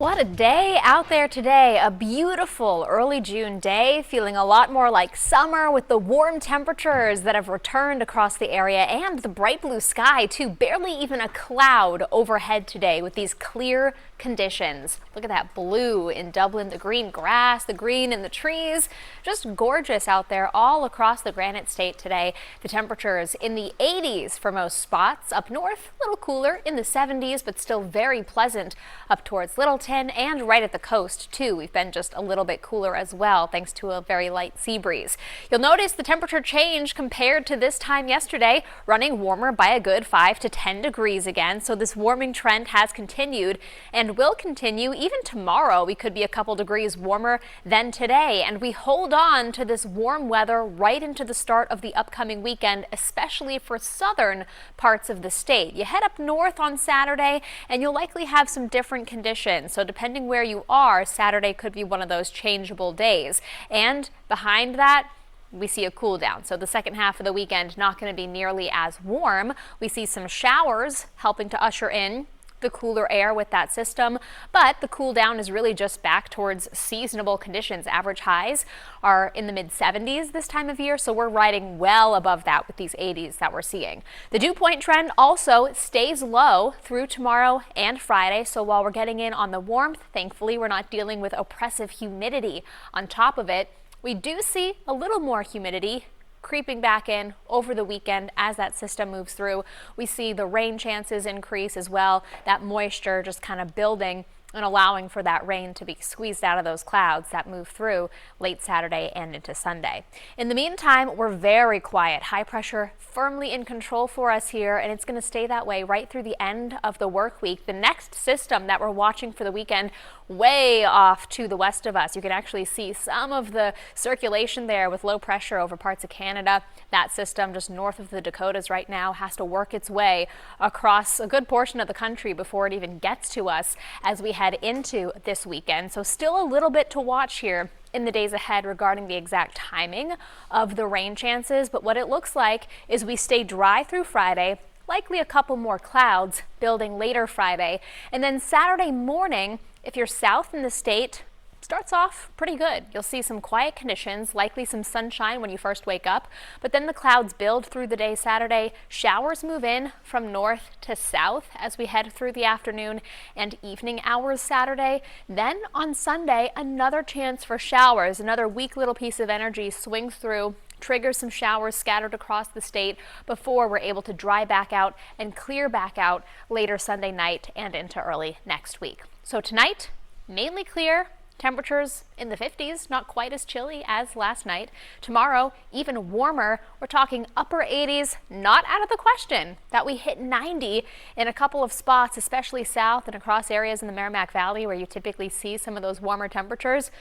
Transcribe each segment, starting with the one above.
What a day out there today. A beautiful early June day, feeling a lot more like summer with the warm temperatures that have returned across the area and the bright blue sky too. Barely even a cloud overhead today with these clear conditions. Look at that blue in Dublin, the green grass, the green in the trees. Just gorgeous out there all across the Granite State today. The temperatures in the 80s for most spots. Up north, a little cooler in the 70s, but still very pleasant up towards Littleton and right at the coast too. We've been just a little bit cooler as well thanks to a very light sea breeze. You'll notice the temperature change compared to this time yesterday, running warmer by a good 5 to 10 degrees again. So this warming trend has continued and will continue even tomorrow. We could be a couple degrees warmer than today, and we hold on to this warm weather right into the start of the upcoming weekend, especially for southern parts of the state. You head up north on Saturday and you'll likely have some different conditions. So depending where you are, Saturday could be one of those changeable days. And behind that, we see a cool down. So the second half of the weekend not going to be nearly as warm. We see some showers helping to usher in the cooler air with that system, but the cool down is really just back towards seasonable conditions. Average highs are in the mid 70s this time of year, so we're riding well above that with these 80s that we're seeing. The dew point trend also stays low through tomorrow and Friday, so while we're getting in on the warmth, thankfully we're not dealing with oppressive humidity on top of it. We do see a little more humidity creeping back in over the weekend as that system moves through. We see the rain chances increase as well, that moisture just kind of building and allowing for that rain to be squeezed out of those clouds that move through late Saturday and into Sunday. In the meantime, we're very quiet. High pressure firmly in control for us here, and it's going to stay that way right through the end of the work week. The next system that we're watching for the weekend, way off to the west of us. You can actually see some of the circulation there with low pressure over parts of Canada. That system just north of the Dakotas right now has to work its way across a good portion of the country before it even gets to us as we head into this weekend. So still a little bit to watch here in the days ahead regarding the exact timing of the rain chances, but what it looks like is we stay dry through Friday, likely a couple more clouds building later Friday, and then Saturday morning, if you're south in the state, starts off pretty good. You'll see some quiet conditions, likely some sunshine when you first wake up, but then the clouds build through the day Saturday. Showers move in from north to south as we head through the afternoon and evening hours Saturday. Then on Sunday, another chance for showers. Another weak little piece of energy swings through, triggers some showers scattered across the state before we're able to dry back out and clear back out later Sunday night and into early next week. So tonight, mainly clear. Temperatures in the 50s, not quite as chilly as last night. Tomorrow, even warmer. We're talking upper 80s, not out of the question that we hit 90 in a couple of spots, especially south and across areas in the Merrimack Valley where you typically see some of those warmer temperatures.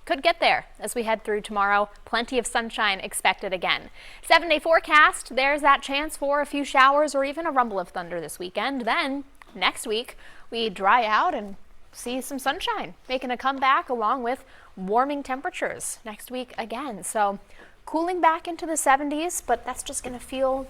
Could get there as we head through tomorrow. Plenty of sunshine expected again. 7-day forecast, there's that chance for a few showers or even a rumble of thunder this weekend. Then next week, we dry out and see some sunshine making a comeback along with warming temperatures next week again. So cooling back into the 70s, but that's just going to feel